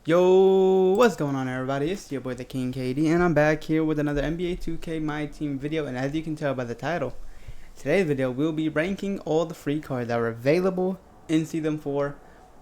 Yo, what's going on everybody? It's your boy the King KD and I'm back here with another NBA2k MyTeam video, and as you can tell by the title, today's video we'll be ranking all the free cards that are available in Season 4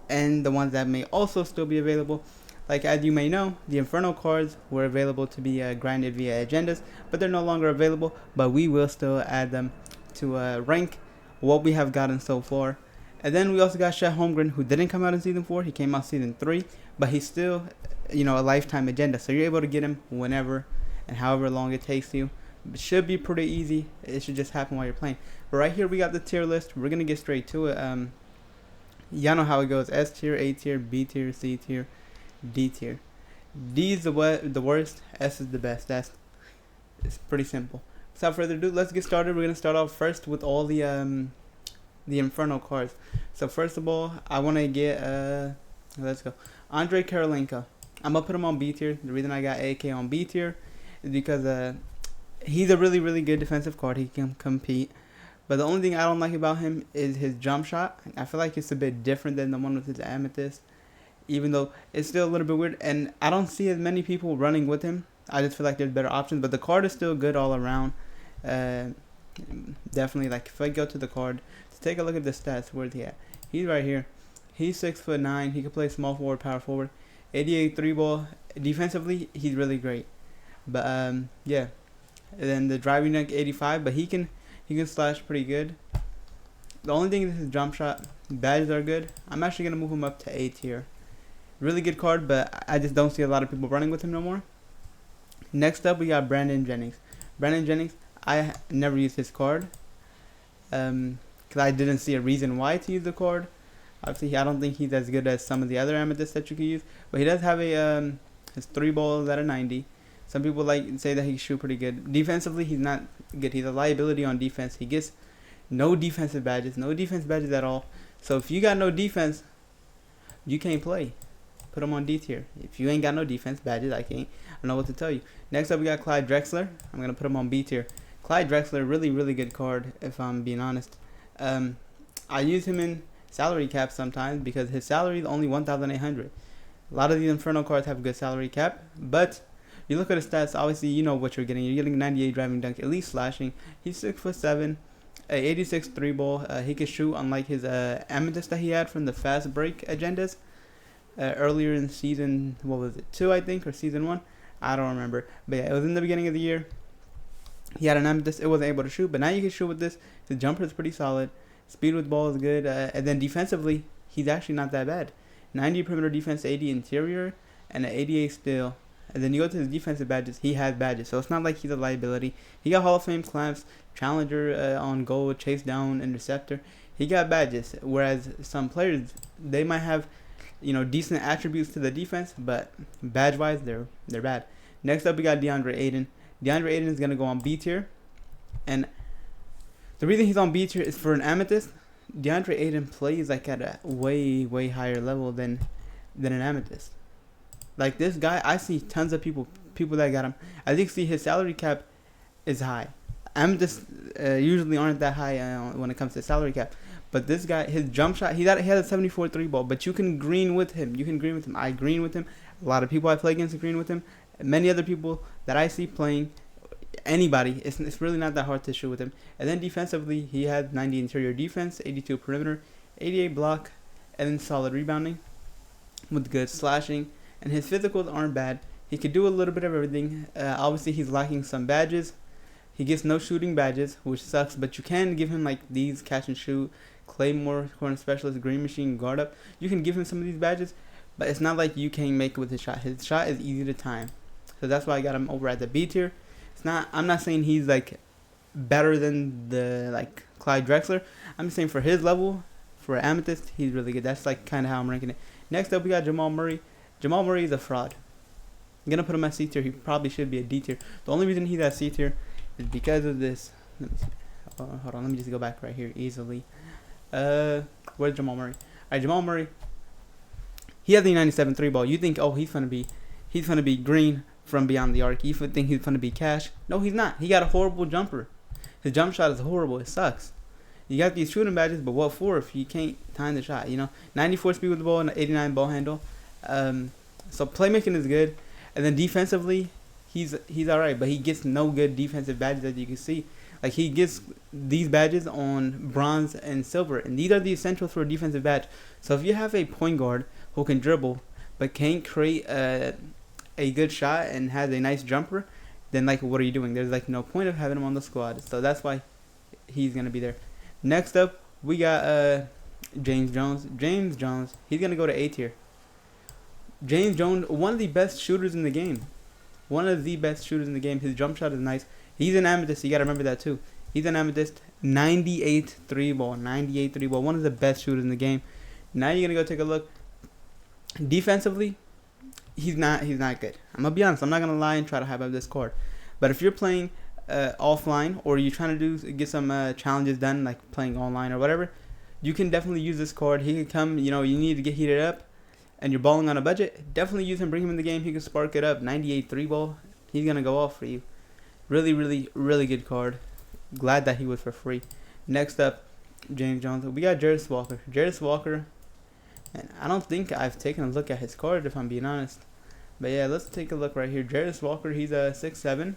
and the ones that may also still be available. Like as you may know, the Infernal Cards were available to be grinded via agendas, but they're no longer available, but we will still add them to rank what we have gotten so far. And then we also got Chet Holmgren, who didn't come out in Season 4, he came out Season 3, but he's still, a lifetime agenda. So you're able to get him whenever and however long it takes you. It should be pretty easy. It should just happen while you're playing. But right here we got the tier list. We're going to get straight to it. Y'all know how it goes. S tier, A tier, B tier, C tier, D tier. D is the worst, S is the best. It's pretty simple. Without further ado, let's get started. We're going to start off first with all the Infernal Cards. So first of all, I want to get let's go Andre Karolinka. I'm gonna put him on B tier. The reason I got AK on B tier is because he's a really good defensive card. He can compete, but the only thing I don't like about him is his jump shot. I feel like it's a bit different than the one with his amethyst, even though it's still a little bit weird, and I don't see as many people running with him. I just feel like there's better options, but the card is still good all around. Definitely, like if I go to the card to take a look at the stats, where's he at? He's right here. He's 6'9". He can play small forward, power forward. 88 3-ball. Defensively, he's really great. But yeah. And then the driving dunk 85, but he can slash pretty good. The only thing is his jump shot. Badges are good. I'm actually gonna move him up to A tier. Really good card, but I just don't see a lot of people running with him no more. Next up, we got Brandon Jennings. Brandon Jennings, I never used his card. Because I didn't see a reason why to use the card. Obviously, I don't think he's as good as some of the other amethysts that you could use, but he does have a his 3 balls at a 90. Some people say that he can shoot pretty good. Defensively, he's not good. He's a liability on defense. He gets no defensive badges, no defense badges at all. So if you got no defense, you can't play. Put him on D tier. If you ain't got no defense badges, I don't know what to tell you. Next up, we got Clyde Drexler. I'm gonna put him on B tier. Clyde Drexler, really good card, if I'm being honest. I use him in salary cap sometimes because his salary is only 1,800. A lot of these Infernal cards have a good salary cap, but you look at his stats, obviously you know what you're getting. You're getting 98 driving dunk, at least slashing. He's 6'7", 86 3-ball. He can shoot, unlike his amethyst that he had from the fast break agendas earlier in season, what was it, 2 I think, or season 1? I don't remember. But yeah, it was in the beginning of the year. He had an amethyst, it wasn't able to shoot, but now you can shoot with this. His jumper is pretty solid. Speed with ball is good, and then defensively, he's actually not that bad. 90 perimeter defense, 80 interior, and an 88 steal. And then you go to his defensive badges, he has badges, so it's not like he's a liability. He got Hall of Fame clamps, challenger on goal, chase down, interceptor. He got badges, whereas some players, they might have, decent attributes to the defense, but badge-wise, they're bad. Next up, we got DeAndre Ayton. DeAndre Ayton is going to go on B tier, and the reason he's on B tier is for an amethyst. DeAndre Ayton plays like at a way higher level than an amethyst. Like this guy, I see tons of people that got him. As you can see, his salary cap is high. Amethysts usually aren't that high when it comes to salary cap. But this guy, his jump shot, he had a 74 3-ball. But you can green with him. I green with him. A lot of people I play against green with him. Many other people that I see playing. Anybody, it's really not that hard to shoot with him. And then defensively, he had 90 interior defense, 82 perimeter, 88 block, and then solid rebounding with good slashing. And his physicals aren't bad. He could do a little bit of everything. Obviously, he's lacking some badges. He gets no shooting badges, which sucks. But you can give him like these catch and shoot, Claymore, corner specialist, green machine, guard up. You can give him some of these badges, but it's not like you can't make it with his shot. His shot is easy to time, so that's why I got him over at the B tier. I'm not saying he's like better than the Clyde Drexler. I'm just saying for his level, for amethyst, he's really good. That's like kind of how I'm ranking it. Next up, we got Jamal Murray. Jamal Murray is a fraud. I'm gonna put him at C tier. He probably should be a D tier. The only reason he's at C tier is because of this. Let me see. Hold on. Let me just go back right here easily. Where's Jamal Murray? Alright, Jamal Murray. He has the 97 3-ball. You think, oh, he's gonna be green from beyond the arc. You think he's going to be cash. No, he's not. He got a horrible jumper. His jump shot is horrible. It sucks. You got these shooting badges, but what for if you can't time the shot? 94 speed with the ball and an 89 ball handle. So playmaking is good, and then defensively, he's alright, but he gets no good defensive badges as you can see. Like he gets these badges on bronze and silver, and these are the essentials for a defensive badge. So if you have a point guard who can dribble but can't create a good shot and has a nice jumper, then like what are you doing? There's like no point of having him on the squad. So that's why he's gonna be there. Next up, we got James Jones. James Jones, he's gonna go to A tier. James Jones, one of the best shooters in the game. One of the best shooters in the game. His jump shot is nice. He's an amethyst. You got to remember that too. He's an amethyst. 98 3 ball. 98 3 ball. One of the best shooters in the game. Now you're going to go take a look. Defensively, he's not good. I'm going to be honest. I'm not going to lie and try to hype up this card. But if you're playing offline or you're trying to get some challenges done, like playing online or whatever, you can definitely use this card. He can come, you need to get heated up and you're balling on a budget, definitely use him, bring him in the game. He can spark it up. 98 3 ball. He's going to go off for you. Really, really, really good card. Glad that he was for free. Next up, James Jones. We got Jarris Walker. Jarris Walker, and I don't think I've taken a look at his card if I'm being honest. But yeah, let's take a look right here. Jarris Walker, he's a 6'7",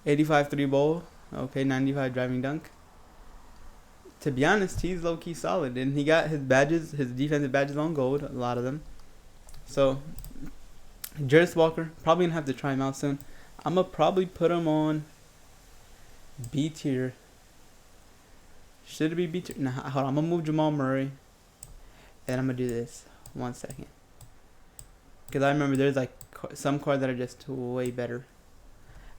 85 3 ball. Okay, 95 driving dunk. To be honest, he's low-key solid. And he got his badges, his defensive badges on gold, a lot of them. So, Jarris Walker, probably going to have to try him out soon. I'm going to probably put him on B tier. Should it be B tier? Nah, hold on. I'm going to move Jamal Murray. And I'm going to do this. 1 second. Because I remember there's like some cards that are just way better.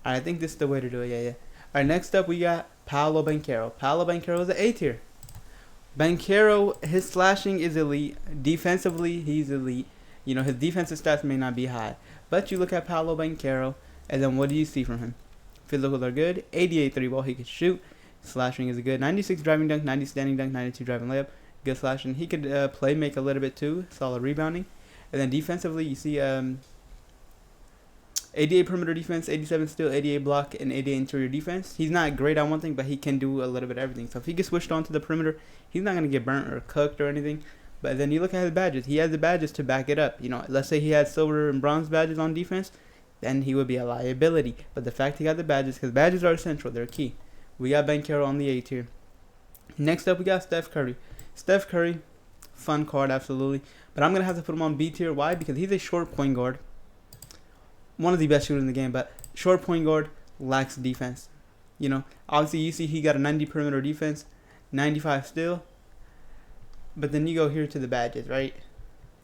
Alright, I think this is the way to do it. Yeah. Alright, next up we got Paolo Banchero. Paolo Banchero is an A tier. Banchero, his slashing is elite. Defensively, he's elite. His defensive stats may not be high. But you look at Paolo Banchero, and then what do you see from him? Physicals are good. 88 3 ball, he can shoot. Slashing is good. 96 driving dunk, 90 standing dunk, 92 driving layup. Good slashing. He could play make a little bit too. Solid rebounding. And then defensively, you see 88 perimeter defense, 87 steal, 88 block, and 88 interior defense. He's not great at one thing, but he can do a little bit of everything. So if he gets switched on to the perimeter, he's not going to get burnt or cooked or anything. But then you look at his badges. He has the badges to back it up. Let's say he had silver and bronze badges on defense, then he would be a liability. But the fact he got the badges, because badges are essential, they're key. We got Banchero on the A tier. Next up, we got Steph Curry. Steph Curry, fun card, absolutely. But I'm going to have to put him on B tier. Why? Because he's a short point guard. One of the best shooters in the game, but short point guard lacks defense. Obviously you see he got a 90 perimeter defense, 95 steal. But then you go here to the badges, right?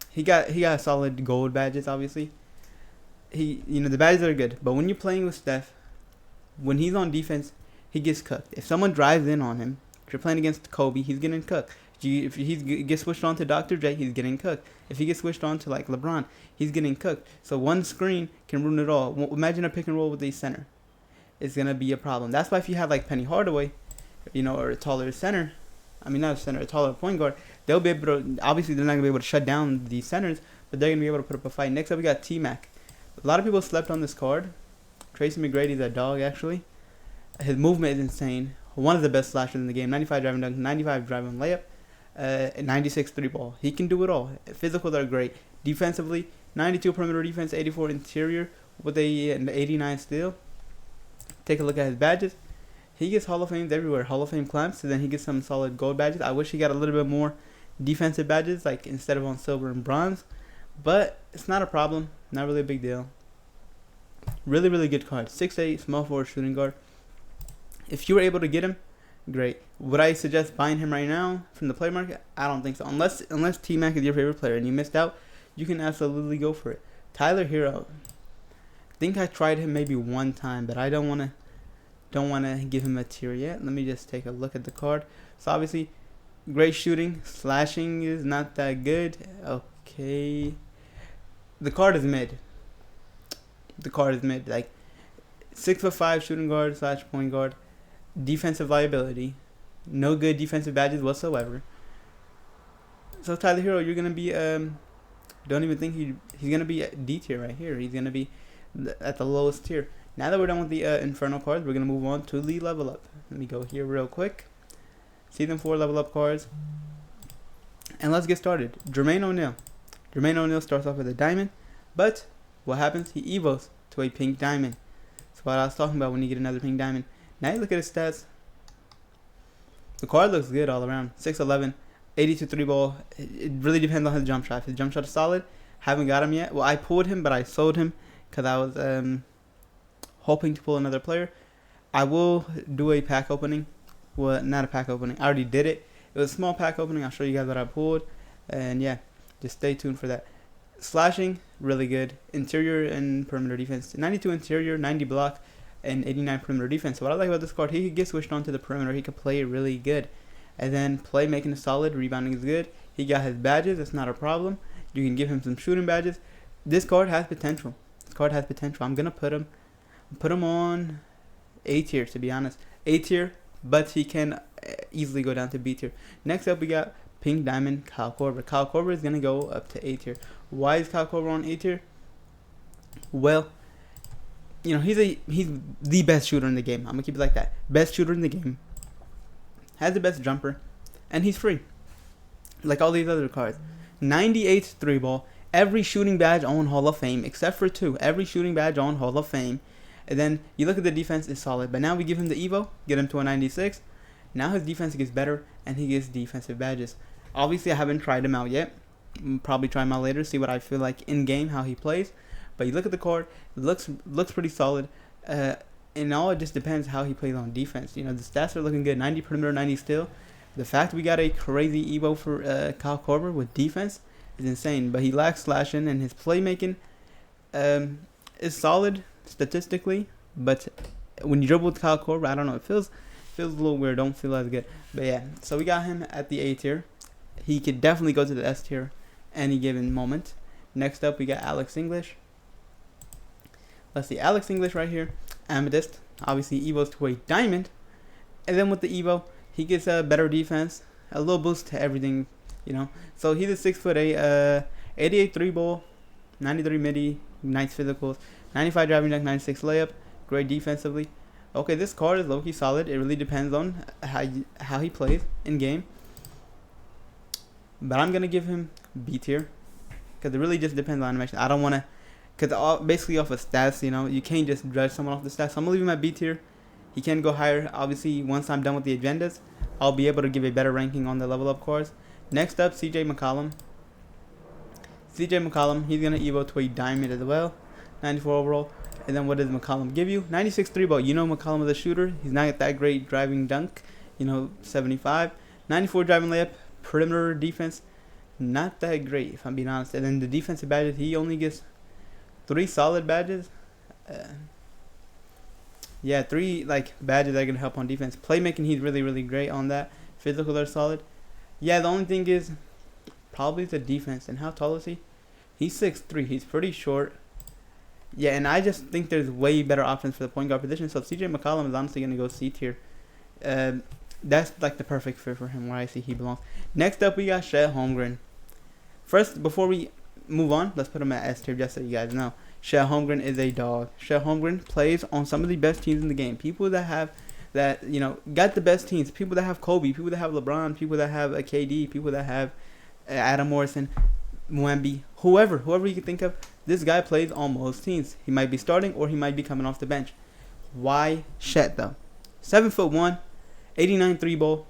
He got solid gold badges, obviously. The badges are good, but when you're playing with Steph, when he's on defense, he gets cooked. If someone drives in on him, if you're playing against Kobe, he's getting cooked. If he gets switched on to Dr. J, he's getting cooked. If he gets switched on to like LeBron, he's getting cooked. So one screen can ruin it all. Imagine a pick and roll with a center. It's going to be a problem. That's why if you have like Penny Hardaway, or a taller center, not a center, a taller point guard, they'll be able to, obviously they're not going to be able to shut down the centers, but they're going to be able to put up a fight. Next up, we got T-Mac. A lot of people slept on this card. Tracy McGrady is a dog, actually. His movement is insane. One of the best slashers in the game. 95 driving dunk, 95 driving layup. 96 3 ball. He can do it all. Physicals are great. Defensively, 92 perimeter defense, 84 interior with an 89 steal. Take a look at his badges. He gets Hall of Fames everywhere. Hall of Fame clamps, and then he gets some solid gold badges. I wish he got a little bit more defensive badges, like instead of on silver and bronze. But it's not a problem. Not really a big deal. Really, really good card. 6'8", small forward shooting guard. If you were able to get him, great. Would I suggest buying him right now from the play market? I don't think so. Unless T-Mac is your favorite player and you missed out, you can absolutely go for it. Tyler Hero. I think I tried him maybe one time, but I don't wanna give him a tier yet. Let me just take a look at the card. So obviously, great shooting. Slashing is not that good. Okay. The card is mid. Like 6'5" shooting guard / point guard. Defensive liability. No good defensive badges whatsoever. So Tyler Hero, you're gonna be don't even think he's gonna be at D tier right here. He's gonna be at the lowest tier. Now that we're done with the Infernal cards, we're gonna move on to the level up. Let me go here real quick. Season 4 level up cards. And let's get started. Jermaine ONeil. Jermaine O'Neal starts off with a diamond, but what happens? He evos to a pink diamond. That's what I was talking about when you get another pink diamond. Now you look at his stats. The card looks good all around. 6'11", 82 3 ball. It really depends on his jump shot. If his jump shot is solid, haven't got him yet. Well, I pulled him, but I sold him because I was hoping to pull another player. I will do a pack opening. Well, not a pack opening. I already did it. It was a small pack opening. I'll show you guys what I pulled. And yeah, just stay tuned for that. Slashing, really good. Interior and perimeter defense. 92 interior, 90 block, and 89 perimeter defense. So what I like about this card, he could get switched on to the perimeter. He could play really good. And then playmaking is solid. Rebounding is good. He got his badges. That's not a problem. You can give him some shooting badges. This card has potential. This card has potential. I'm going to put him on A tier, to be honest. A tier, but he can easily go down to B tier. Next up, we got Pink Diamond Kyle Korver. Kyle Korver is going to go up to A tier. Why is Kyle Korver on A tier? Well, you know, he's the best shooter in the game. I'm going to keep it like that. Best shooter in the game. Has the best jumper. And he's free. Like all these other cards. 98 3 ball. Every shooting badge on Hall of Fame, except for 2. Every shooting badge on Hall of Fame. And then you look at the defense, it's solid. But now we give him the Evo, get him to a 96. Now his defense gets better, and he gets defensive badges. Obviously, I haven't tried him out yet. Probably try him out later, see what I feel like in game, how he plays. But you look at the card, it looks pretty solid. And all it just depends how he plays on defense. You know, the stats are looking good. 90 perimeter, 90 steal. The fact we got a crazy Evo for Kyle Korver with defense is insane. But he lacks slashing, and his playmaking is solid statistically. But when you dribble with Kyle Korver, I don't know, it feels a little weird. Don't feel as good. But yeah, so we got him at the A tier. He could definitely go to the S tier any given moment. Next up, we got Alex English. Let's see, Alex English right here. Amethyst. Obviously, Evo's to a diamond. And then with the Evo, he gets a better defense. A little boost to everything, you know. So he's a 6'8", 88 3 ball, 93 midi, nice physicals, 95 driving dunk, 96 layup. Great defensively. Okay, this card is low-key solid. It really depends on how he plays in game. But I'm going to give him B tier. Because it really just depends on animation. I don't want to... Because basically off of stats, you know, you can't just judge someone off the stats. So I'm going to leave him at B tier. He can go higher. Obviously, once I'm done with the agendas, I'll be able to give a better ranking on the level up cards. Next up, CJ McCollum. CJ McCollum, he's going to evo to a diamond as well. 94 overall. And then what does McCollum give you? 96 3 ball. You know McCollum is a shooter. He's not that great driving dunk. You know, 75. 94 driving layup. Perimeter defense. Not that great, if I'm being honest. And then the defensive badges, he only gets 3 solid badges. Yeah, 3 like badges that are going to help on defense. Playmaking, he's really, really great on that. Physical, they're solid. Yeah, the only thing is probably the defense. And how tall is he? He's 6'3". He's pretty short. Yeah, and I just think there's way better options for the point guard position. So CJ McCollum is honestly going to go C tier. That's like the perfect fit for him, where I see he belongs. Next up, we got Chet Holmgren. First, before we move on, let's put him at S tier just so you guys know. Chet Holmgren is a dog. Chet Holmgren plays on some of the best teams in the game. People that have that, you know, got the best teams. People that have Kobe. People that have LeBron. People that have a KD. People that have Adam Morrison, Mwembi, whoever you can think of. This guy plays on most teams. He might be starting or he might be coming off the bench. Why Chet though? 7'1", 89 3 ball,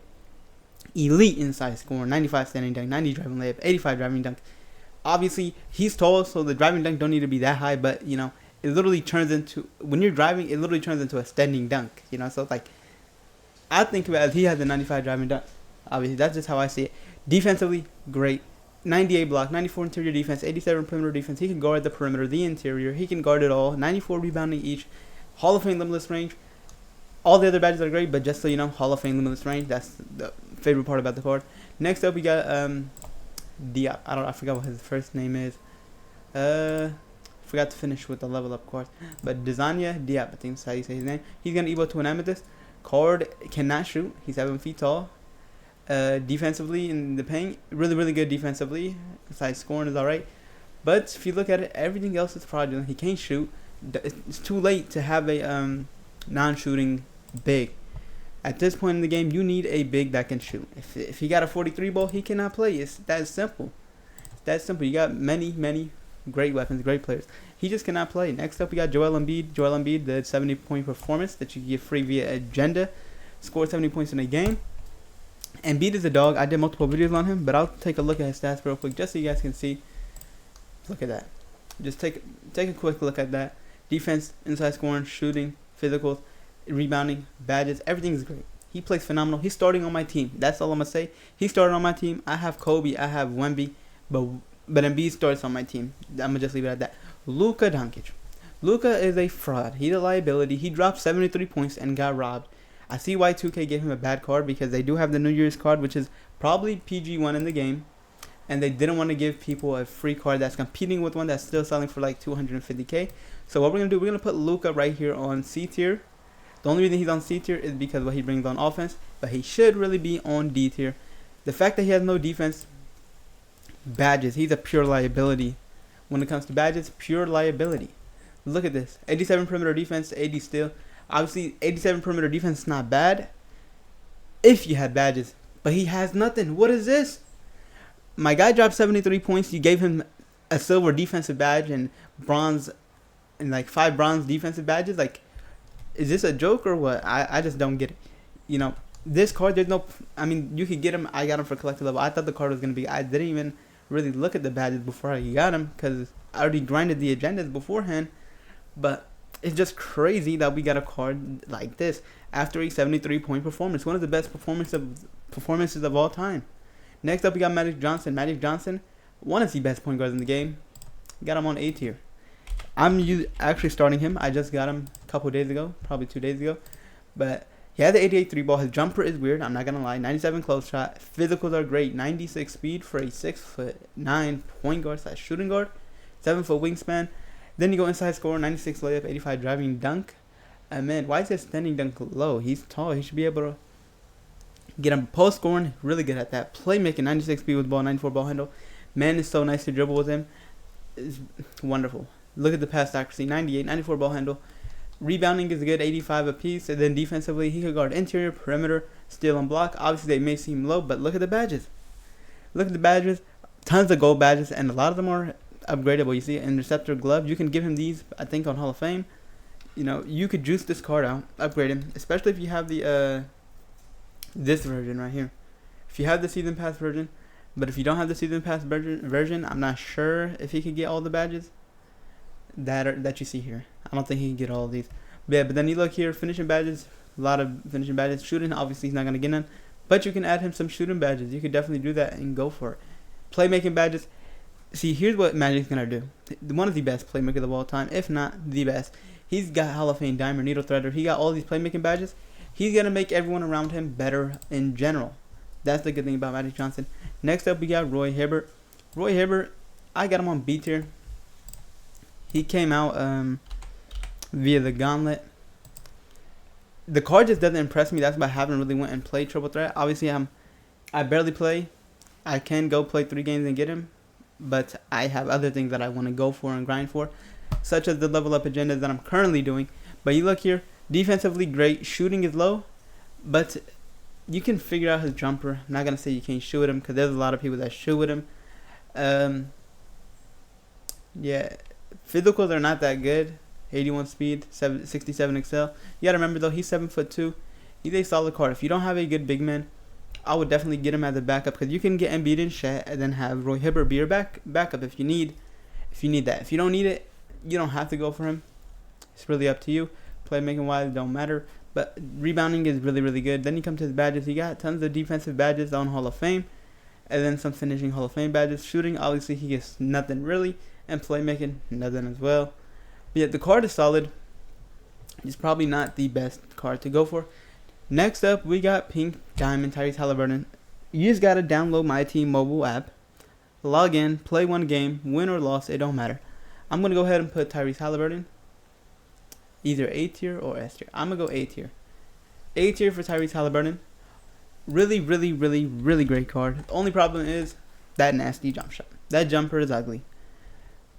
elite inside scoring, 95 standing dunk, 90 driving layup, 85 driving dunk. Obviously, he's tall, so the driving dunk don't need to be that high, but you know, it literally turns into, when you're driving, it literally turns into a standing dunk, you know. So it's like, I think about it, he has a 95 driving dunk. Obviously, that's just how I see it. Defensively, great. 98 block, 94 interior defense, 87 perimeter defense. He can guard the perimeter, the interior. He can guard it all. 94 rebounding each. Hall of Fame limitless range. All the other badges are great, but just so you know, Hall of Fame limitless range. That's the favorite part about the card. Next up, we got Diop. I forgot what his first name is. Forgot to finish with the level up card. But Desanya Diop, I think that's how you say his name. He's gonna evo to an amethyst. Card cannot shoot. He's 7 feet tall. Defensively in the paint, really good defensively. Besides scoring is alright, but if you look at it, everything else is fraudulent. He can't shoot. It's too late to have a non-shooting big. At this point in the game, you need a big that can shoot. If he got a 43 ball, he cannot play. It's that simple. That's simple. You got many great weapons, great players. He just cannot play. Next up, we got Joel Embiid. Joel Embiid, the 70-point performance that you can get free via Agenda. Scored 70 points in a game. Embiid is a dog. I did multiple videos on him, but I'll take a look at his stats real quick just so you guys can see. Look at that. Just take a quick look at that. Defense, inside scoring, shooting, physicals, rebounding, badges, everything is great. He plays phenomenal. He's starting on my team. That's all I'm going to say. He started on my team. I have Kobe. I have Wemby. But Embiid starts on my team. I'm going to just leave it at that. Luka Doncic. Luka is a fraud. He's a liability. He dropped 73 points and got robbed. I see why 2K gave him a bad card because they do have the New Year's card, which is probably PG1 in the game. And they didn't want to give people a free card that's competing with one that's still selling for like 250k. So what we're going to do, we're going to put Luka right here on C tier. The only reason he's on C tier is because of what he brings on offense. But he should really be on D tier. The fact that he has no defense, badges, he's a pure liability. When it comes to badges, pure liability. Look at this. 87 perimeter defense, 80 steal. Obviously, 87 perimeter defense is not bad if you had badges. But he has nothing. What is this? My guy dropped 73 points. You gave him a silver defensive badge and bronze, and like 5 bronze defensive badges. Like, is this a joke or what? I just don't get it. You know, this card, there's no, I mean, you could get him. I got him for collector level. I thought the card was going to be, I didn't even really look at the badges before I got him because I already grinded the agendas beforehand. But it's just crazy that we got a card like this after a 73-point performance. One of the best performances of all time. Next up, we got Magic Johnson. Magic Johnson, one of the best point guards in the game. Got him on A tier. I'm actually starting him. I just got him a couple days ago, probably 2 days ago. But he had the 88 3 ball. His jumper is weird. I'm not going to lie. 97 close shot. Physicals are great. 96 speed for a 6'9" point guard / shooting guard. 7-foot wingspan. Then you go inside score. 96 layup. 85 driving dunk. And man, why is his standing dunk low? He's tall. He should be able to get him post scoring, really good at that. Playmaking, 96 speed with ball, 94 ball handle. Man, is so nice to dribble with him. It's wonderful. Look at the pass accuracy, 98, 94 ball handle. Rebounding is good, 85 apiece. And then defensively, he could guard interior, perimeter, steal, and block. Obviously, they may seem low, but look at the badges. Look at the badges. Tons of gold badges, and a lot of them are upgradable. You see, interceptor glove. You can give him these, I think, on Hall of Fame. You know, you could juice this card out, upgrade him, especially if you have the this version right here. If you have the season pass version, but if you don't have the season pass version, I'm not sure if he could get all the badges that you see here. I don't think he can get all of these. But yeah, but then you look here, finishing badges, a lot of finishing badges. Shooting, obviously he's not gonna get none, but you can add him some shooting badges. You could definitely do that and go for it. Playmaking badges. See, here's what Magic's gonna do. One of the best playmakers of all time, if not the best. He's got Hall of Fame diamond, needle threader. He got all these playmaking badges. He's going to make everyone around him better in general. That's the good thing about Magic Johnson. Next up, we got Roy Hibbert. Roy Hibbert, I got him on B tier. He came out via the Gauntlet. The card just doesn't impress me. That's why I haven't really went and played Triple Threat. Obviously, I barely play. I can go play 3 games and get him. But I have other things that I want to go for and grind for, such as the level up agendas that I'm currently doing. But you look here. Defensively great, shooting is low, but you can figure out his jumper. I'm not gonna say you can't shoot him because there's a lot of people that shoot with him. Yeah, physicals are not that good. 81 speed, 67 excel. You gotta remember though, he's 7'2". He's a solid card. If you don't have a good big man, I would definitely get him as a backup because you can get Embiid and Shat and then have Roy Hibbert be your backup if you need that. If you don't need it, you don't have to go for him. It's really up to you. Playmaking wise, don't matter, but rebounding is really, really good. Then you come to his badges. He got tons of defensive badges on Hall of Fame, and then some finishing Hall of Fame badges. Shooting, obviously, he gets nothing really, and playmaking, nothing as well. But yeah, the card is solid. It's probably not the best card to go for. Next up, we got Pink Diamond Tyrese Halliburton. You just gotta download MyTeam mobile app, log in, play 1 game, win or loss, it don't matter. I'm gonna go ahead and put Tyrese Halliburton. Either A tier or S tier. I'm going to go A tier. A tier for Tyrese Halliburton. Really, really, really, really great card. The only problem is that nasty jump shot. That jumper is ugly.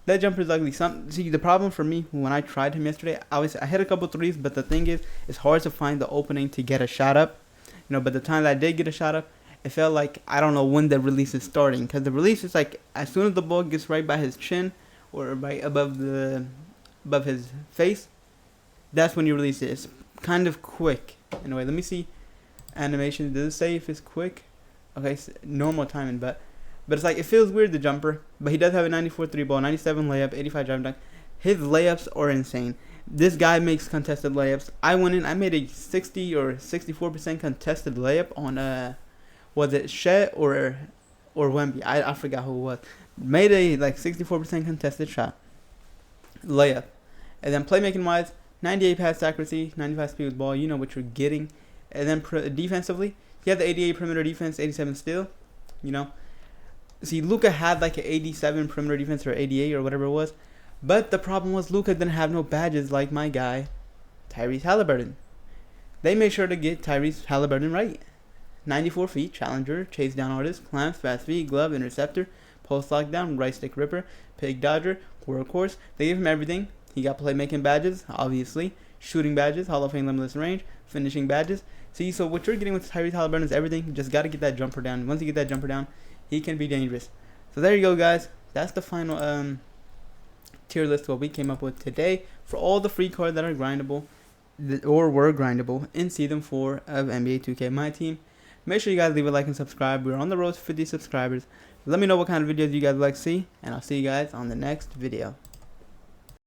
See, the problem for me when I tried him yesterday, I hit a couple threes, but the thing is, it's hard to find the opening to get a shot up. You know, but the time that I did get a shot up, it felt like I don't know when the release is starting, because the release is like as soon as the ball gets right by his chin or right above his face, that's when you release it. It's kind of quick in a way. Let me see animation. Does it say if it's quick? Okay, normal timing, but it's like it feels weird, the jumper. But he does have a 94 3 ball, 97 layup, 85 drive dunk. His layups are insane. This guy makes contested layups. I went in, I made a 60 or 64% contested layup on was it Shet or Wemby? I forgot who it was. Made a like 64% contested shot layup. And then playmaking wise, 98 pass accuracy, 95 speed with ball. You know what you're getting. And then defensively, he had the 88 perimeter defense, 87 steal. You know, see, Luka had like an 87 perimeter defense or 88 or whatever it was. But the problem was Luka didn't have no badges like my guy, Tyrese Halliburton. They made sure to get Tyrese Halliburton right. 94 feet, challenger, chase down artist, clamps, fast feet, glove, interceptor, post lockdown, right stick ripper, pig dodger, workhorse. They gave him everything. He got playmaking badges, obviously, shooting badges, Hall of Fame limitless range, finishing badges. See, so what you're getting with Tyrese Halliburton is everything. You just got to get that jumper down. Once you get that jumper down, he can be dangerous. So there you go, guys. That's the final tier list what we came up with today for all the free cards that are grindable or were grindable in season 4 of NBA2k MyTeam. Make sure you guys leave a like and subscribe. We're on the road to 50 subscribers. Let me know what kind of videos you guys would like to see, and I'll see you guys on the next video.